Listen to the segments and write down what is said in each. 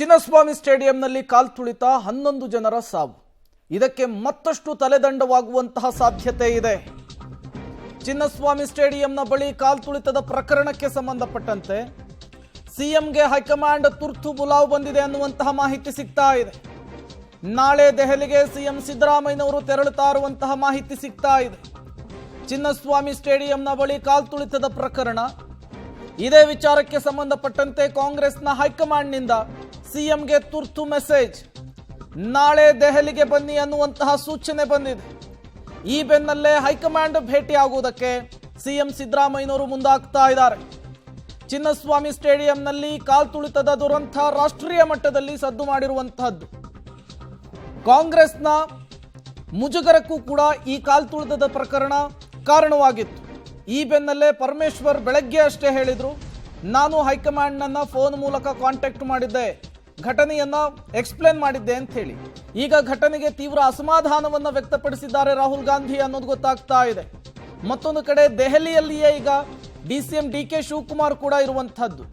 ಚಿನ್ನಸ್ವಾಮಿ ಸ್ಟೇಡಿಯಂನಲ್ಲಿ ಕಾಲ್ತುಳಿತ 11 ಜನರ ಸಾವು. ಇದಕ್ಕೆ ಮತ್ತಷ್ಟು ತಲೆದಂಡವಾಗುವಂತಹ ಸಾಧ್ಯತೆ ಇದೆ. ಚಿನ್ನಸ್ವಾಮಿ ಸ್ಟೇಡಿಯಂನ ಬಳಿ ಕಾಲ್ತುಳಿತದ ಪ್ರಕರಣಕ್ಕೆ ಸಂಬಂಧಪಟ್ಟಂತೆ ಸಿಎಂಗೆ ಹೈಕಮಾಂಡ್ ತುರ್ತು ಬುಲಾವ್ ಬಂದಿದೆ ಅನ್ನುವಂತಹ ಮಾಹಿತಿ ಸಿಗ್ತಾ ಇದೆ. ನಾಳೆ ದೆಹಲಿಗೆ ಸಿಎಂ ಸಿದ್ದರಾಮಯ್ಯನವರು ತೆರಳುತ್ತಾ ಇರುವಂತಹ ಮಾಹಿತಿ ಸಿಗ್ತಾ ಇದೆ. ಚಿನ್ನಸ್ವಾಮಿ ಸ್ಟೇಡಿಯಂನ ಬಳಿ ಕಾಲ್ತುಳಿತದ ಪ್ರಕರಣ, ಇದೇ ವಿಚಾರಕ್ಕೆ ಸಂಬಂಧಪಟ್ಟಂತೆ ಕಾಂಗ್ರೆಸ್ನ ಹೈಕಮಾಂಡ್ನಿಂದ ಸಿಎಂಗೆ ತುರ್ತು ಮೆಸೇಜ್, ನಾಳೆ ದೆಹಲಿಗೆ ಬನ್ನಿ ಅನ್ನುವಂತಹ ಸೂಚನೆ ಬಂದಿದೆ. ಈ ಬೆನ್ನಲ್ಲೇ ಹೈಕಮಾಂಡ್ ಭೇಟಿಯಾಗುವುದಕ್ಕೆ ಸಿಎಂ ಸಿದ್ದರಾಮಯ್ಯನವರು ಮುಂದಾಗ್ತಾ ಇದ್ದಾರೆ. ಚಿನ್ನಸ್ವಾಮಿ ಸ್ಟೇಡಿಯಂನಲ್ಲಿ ಕಾಲ್ತುಳಿತದ ದುರಂತ ರಾಷ್ಟ್ರೀಯ ಮಟ್ಟದಲ್ಲಿ ಸದ್ದು ಮಾಡಿರುವಂತಹದ್ದು. ಕಾಂಗ್ರೆಸ್ನ ಮುಜುಗರಕ್ಕೂ ಕೂಡ ಈ ಕಾಲ್ತುಳಿತದ ಪ್ರಕರಣ ಕಾರಣವಾಗಿತ್ತು. ಈ ಬೆನ್ನಲ್ಲೇ ಪರಮೇಶ್ವರ್ ಬೆಳಗ್ಗೆ ಅಷ್ಟೇ ಹೇಳಿದ್ರು, ನಾನು ಹೈಕಮಾಂಡ್ನನ್ನ ಫೋನ್ ಮೂಲಕ ಕಾಂಟ್ಯಾಕ್ಟ್ ಮಾಡಿದ್ದೆ, ಘಟನೆಯನ್ನ ಎಕ್ಸ್ಪ್ಲೇನ್ ಮಾಡಿದ್ದೆ ಅಂತ ಹೇಳಿ. ಈಗ ಘಟನೆಗೆ ತೀವ್ರ ಅಸಮಾಧಾನವನ್ನ ವ್ಯಕ್ತಪಡಿಸಿದ್ದಾರೆ ರಾಹುಲ್ ಗಾಂಧಿ ಅನ್ನೋದು ಗೊತ್ತಾಗ್ತಾ ಇದೆ. ಮತ್ತೊಂದು ಕಡೆ ದೆಹಲಿಯಲ್ಲಿಯೇ ಈಗ ಡಿಸಿಎಂ ಡಿಕೆ ಶಿವಕುಮಾರ್ ಕೂಡ ಇರುವಂತಹದ್ದು.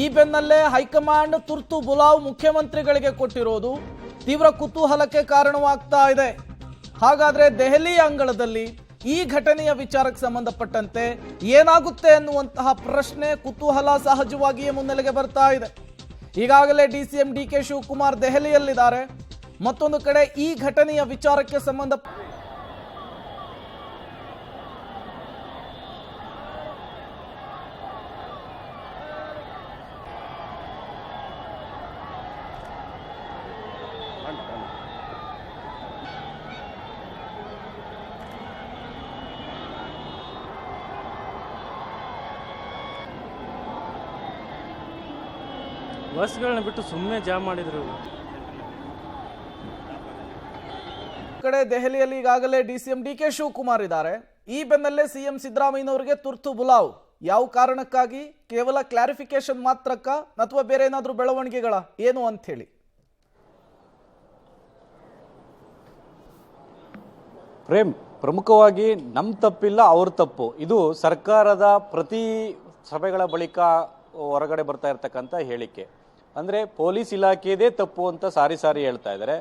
ಈ ಬೆನ್ನಲ್ಲೇ ಹೈಕಮಾಂಡ್ ತುರ್ತು ಬುಲಾವ್ ಮುಖ್ಯಮಂತ್ರಿಗಳಿಗೆ ಕೊಟ್ಟಿರೋದು ತೀವ್ರ ಕುತೂಹಲಕ್ಕೆ ಕಾರಣವಾಗ್ತಾ ಇದೆ. ಹಾಗಾದ್ರೆ ದೆಹಲಿ ಅಂಗಳದಲ್ಲಿ ಈ ಘಟನೆಯ ವಿಚಾರಕ್ಕೆ ಸಂಬಂಧಪಟ್ಟಂತೆ ಏನಾಗುತ್ತೆ ಅನ್ನುವಂತಹ ಪ್ರಶ್ನೆ, ಕುತೂಹಲ ಸಹಜವಾಗಿಯೇ ಮುನ್ನೆಲೆಗೆ ಬರ್ತಾ ಇದೆ. ಈಗಾಗಲೇ ಡಿಸಿಎಂ ಡಿಕೆ ಶಿವಕುಮಾರ್ ದೆಹಲಿಯಲ್ಲಿದ್ದಾರೆ. ಮತ್ತೊಂದು ಕಡೆ ಈ ಘಟನೆಯ ವಿಚಾರಕ್ಕೆ ಸಂಬಂಧ ಬಸ್ಗಳನ್ನ ಬಿಟ್ಟು ಸುಮ್ಮನೆ ಜಾಮ್ ಮಾಡಿದ್ರು. ಕಡೆ ದೆಹಲಿಯಲ್ಲಿ ಈಗಾಗಲೇ ಡಿಸಿಎಂ ಡಿಕೆ ಶಿವಕುಮಾರ್ ಇದ್ದಾರೆ. ಈ ಬೆನ್ನಲ್ಲೇ ಸಿಎಂ ಸಿದ್ದರಾಮಯ್ಯನವರಿಗೆ ತುರ್ತು ಬುಲಾವ್. ಯಾವ ಕಾರಣಕ್ಕಾಗಿ? ಕೇವಲ ಕ್ಲಾರಿಫಿಕೇಶನ್ ಮಾತ್ರಕ್ಕ ಅಥವಾ ಬೇರೆ ಏನಾದ್ರೂ ಬೆಳವಣಿಗೆಗಳ ಏನು ಅಂತ ಹೇಳಿ? ಪ್ರೇಮ್, ಪ್ರಮುಖವಾಗಿ ನಮ್ಮ ತಪ್ಪಿಲ್ಲ, ಅವ್ರ ತಪ್ಪು. ಇದು ಸರ್ಕಾರದ ಪ್ರತಿ ಸಭೆಗಳ ಬಳಿಕ ಹೊರಗಡೆ ಬರ್ತಾ ಇರ್ತಕ್ಕಂಥ ಹೇಳಿಕೆ. ಅಂದರೆ ಪೊಲೀಸ್ ಇಲಾಖೆಯದೇ ತಪ್ಪು ಅಂತ ಸಾರಿ ಹೇಳ್ತಾ ಇದ್ದಾರೆ.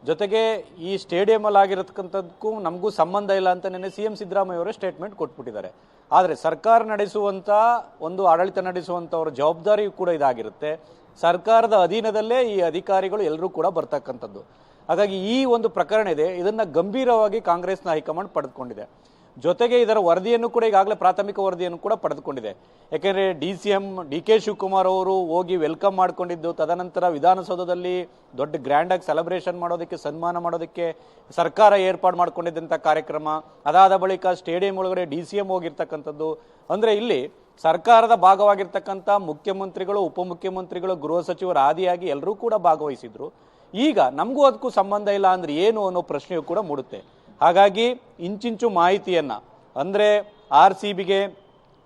ಜೊತೆಗೆ ಈ ಸ್ಟೇಡಿಯಮಲ್ಲಿ ಆಗಿರತಕ್ಕಂಥದ್ದಕ್ಕೂ ನಮಗೂ ಸಂಬಂಧ ಇಲ್ಲ ಅಂತ ನೆನ್ನೆ ಸಿಎಂ ಸಿದ್ದರಾಮಯ್ಯ ಅವರೇ ಸ್ಟೇಟ್ಮೆಂಟ್ ಕೊಟ್ಬಿಟ್ಟಿದ್ದಾರೆ. ಆದರೆ ಸರ್ಕಾರ ನಡೆಸುವಂಥ ಒಂದು ಆಡಳಿತ ನಡೆಸುವಂಥವ್ರ ಜವಾಬ್ದಾರಿಯೂ ಕೂಡ ಇದಾಗಿರುತ್ತೆ. ಸರ್ಕಾರದ ಅಧೀನದಲ್ಲೇ ಈ ಅಧಿಕಾರಿಗಳು ಎಲ್ಲರೂ ಕೂಡ ಬರ್ತಕ್ಕಂಥದ್ದು. ಹಾಗಾಗಿ ಈ ಒಂದು ಪ್ರಕರಣ ಇದೆ, ಇದನ್ನು ಗಂಭೀರವಾಗಿ ಕಾಂಗ್ರೆಸ್ನ ಹೈಕಮಾಂಡ್ ಪಡೆದುಕೊಂಡಿದೆ. ಜೊತೆಗೆ ಇದರ ವರದಿಯನ್ನು ಕೂಡ ಈಗಾಗಲೇ ಪ್ರಾಥಮಿಕ ವರದಿಯನ್ನು ಕೂಡ ಪಡೆದುಕೊಂಡಿದೆ. ಯಾಕೆಂದರೆ ಡಿಸಿಎಂ ಡಿಕೆ ಶಿವಕುಮಾರ್ ಅವರು ಹೋಗಿ ವೆಲ್ಕಮ್ ಮಾಡ್ಕೊಂಡಿದ್ದು, ತದನಂತರ ವಿಧಾನಸೌಧದಲ್ಲಿ ದೊಡ್ಡ ಗ್ರ್ಯಾಂಡಾಗಿ ಸೆಲೆಬ್ರೇಷನ್ ಮಾಡೋದಕ್ಕೆ, ಸನ್ಮಾನ ಮಾಡೋದಕ್ಕೆ ಸರ್ಕಾರ ಏರ್ಪಾಡು ಮಾಡ್ಕೊಂಡಿದ್ದಂಥ ಕಾರ್ಯಕ್ರಮ, ಅದಾದ ಬಳಿಕ ಸ್ಟೇಡಿಯಂ ಒಳಗಡೆ ಡಿಸಿಎಂ ಹೋಗಿರ್ತಕ್ಕಂಥದ್ದು. ಅಂದರೆ ಇಲ್ಲಿ ಸರ್ಕಾರದ ಭಾಗವಾಗಿರ್ತಕ್ಕಂಥ ಮುಖ್ಯಮಂತ್ರಿಗಳು, ಉಪಮುಖ್ಯಮಂತ್ರಿಗಳು, ಗೃಹ ಸಚಿವರು ಆದಿಯಾಗಿ ಎಲ್ಲರೂ ಕೂಡ ಭಾಗವಹಿಸಿದ್ರು. ಈಗ ನಮಗೂ ಅದಕ್ಕೂ ಸಂಬಂಧ ಇಲ್ಲ ಅಂದ್ರೆ ಏನು ಅನ್ನೋ ಪ್ರಶ್ನೆಯೂ ಕೂಡ ಮೂಡುತ್ತೆ. ಹಾಗಾಗಿ ಇಂಚಿಂಚು ಮಾಹಿತಿಯನ್ನ, ಅಂದರೆ RCBಗೆ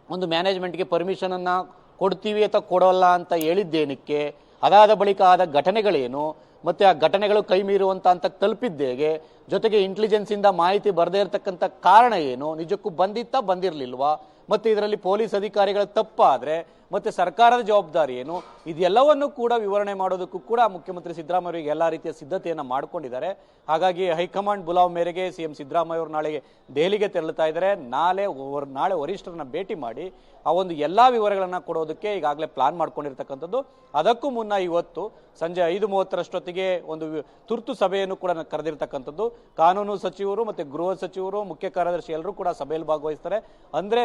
ಒಂದು ಮ್ಯಾನೇಜ್ಮೆಂಟ್ಗೆ ಪರ್ಮಿಷನನ್ನು ಕೊಡ್ತೀವಿ ಅಥವಾ ಕೊಡೋಲ್ಲ ಅಂತ ಹೇಳಿದ್ದೇನಕ್ಕೆ, ಅದಾದ ಬಳಿಕ ಆದ ಘಟನೆಗಳೇನು, ಮತ್ತು ಆ ಘಟನೆಗಳು ಕೈ ಮೀರುವಂತ ಅಂತ ತಲುಪಿದ್ದೇಗೆ, ಜೊತೆಗೆ ಇಂಟೆಲಿಜೆನ್ಸಿಂದ ಮಾಹಿತಿ ಬರದೇ ಇರತಕ್ಕಂಥ ಕಾರಣ ಏನು, ನಿಜಕ್ಕೂ ಬಂದಿತ್ತಾ ಬಂದಿರಲಿಲ್ವಾ, ಮತ್ತು ಇದರಲ್ಲಿ ಪೊಲೀಸ್ ಅಧಿಕಾರಿಗಳ ತಪ್ಪಾದರೆ ಮತ್ತೆ ಸರ್ಕಾರದ ಜವಾಬ್ದಾರಿ ಏನು, ಇದೆಲ್ಲವನ್ನು ಕೂಡ ವಿವರಣೆ ಮಾಡೋದಕ್ಕೂ ಕೂಡ ಮುಖ್ಯಮಂತ್ರಿ ಸಿದ್ದರಾಮಯ್ಯ ಎಲ್ಲ ರೀತಿಯ ಸಿದ್ಧತೆಯನ್ನು ಮಾಡಿಕೊಂಡಿದ್ದಾರೆ. ಹಾಗಾಗಿ ಹೈಕಮಾಂಡ್ ಬುಲಾವ್ ಮೇರೆಗೆ ಸಿಎಂ ಸಿದ್ದರಾಮಯ್ಯ ಅವರು ನಾಳೆಗೆ ದೆಹಲಿಗೆ ತೆರಳುತ್ತಾ ಇದ್ದಾರೆ. ನಾಳೆ ವರಿಷ್ಠರನ್ನ ಭೇಟಿ ಮಾಡಿ ಆ ಒಂದು ಎಲ್ಲ ವಿವರಗಳನ್ನು ಕೊಡೋದಕ್ಕೆ ಈಗಾಗಲೇ ಪ್ಲಾನ್ ಮಾಡ್ಕೊಂಡಿರ್ತಕ್ಕಂಥದ್ದು. ಅದಕ್ಕೂ ಮುನ್ನ ಇವತ್ತು ಸಂಜೆ 5:30 ಒಂದು ತುರ್ತು ಸಭೆಯನ್ನು ಕೂಡ ಕರೆದಿರ್ತಕ್ಕಂಥದ್ದು. ಕಾನೂನು ಸಚಿವರು ಮತ್ತು ಗೃಹ ಸಚಿವರು, ಮುಖ್ಯ ಕಾರ್ಯದರ್ಶಿ ಎಲ್ಲರೂ ಕೂಡ ಸಭೆಯಲ್ಲಿ ಭಾಗವಹಿಸ್ತಾರೆ. ಅಂದರೆ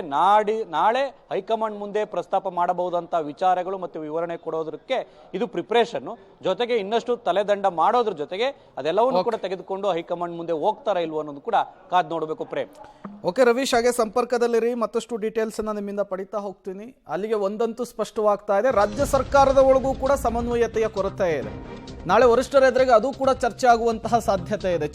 ನಾಳೆ ಹೈಕಮಾಂಡ್ ಮುಂದೆ ಪ್ರಸ್ತಾಪ ಮಾಡಬಹುದಂತ ವಿಚಾರಗಳು ಮತ್ತು ವಿವರಣೆ ಕೊಡೋದಕ್ಕೆ ಇದು ಪ್ರಿಪರೇಷನ್. ಜೊತೆಗೆ ಇನ್ನಷ್ಟು ತಲೆದಂಡ ಮಾಡೋದ್ರ ಜೊತೆಗೆ ಅದೆಲ್ಲವನ್ನು ಕೂಡ ತೆಗೆದುಕೊಂಡು ಹೈಕಮಾಂಡ್ ಮುಂದೆ ಹೋಗ್ತಾರಾ ಇಲ್ವೋ ಅನ್ನೋದು ಕೂಡ ಕಾದ್ ನೋಡಬೇಕು. ಪ್ರೇಮ್, ಓಕೆ ರವೀಶ್, ಹಾಗೆ ಸಂಪರ್ಕದಲ್ಲಿರಿ, ಮತ್ತಷ್ಟು ಡೀಟೇಲ್ಸ್ ಅನ್ನ ನಿಮ್ಮಿಂದ ಪಡಿತಾ ಹೋಗ್ತೀನಿ. ಅಲ್ಲಿಗೆ ಒಂದಂತೂ ಸ್ಪಷ್ಟವಾಗ್ತಾ ಇದೆ, ರಾಜ್ಯ ಸರ್ಕಾರದ ಒಳಗೂ ಕೂಡ ಸಮನ್ವಯತೆಯ ಕೊರತೆ ಇದೆ. ನಾಳೆ ವರಿಷ್ಠರ ಎದುರಿಗೆ ಅದು ಕೂಡ ಚರ್ಚೆ ಆಗುವಂತಹ ಸಾಧ್ಯತೆ ಇದೆ.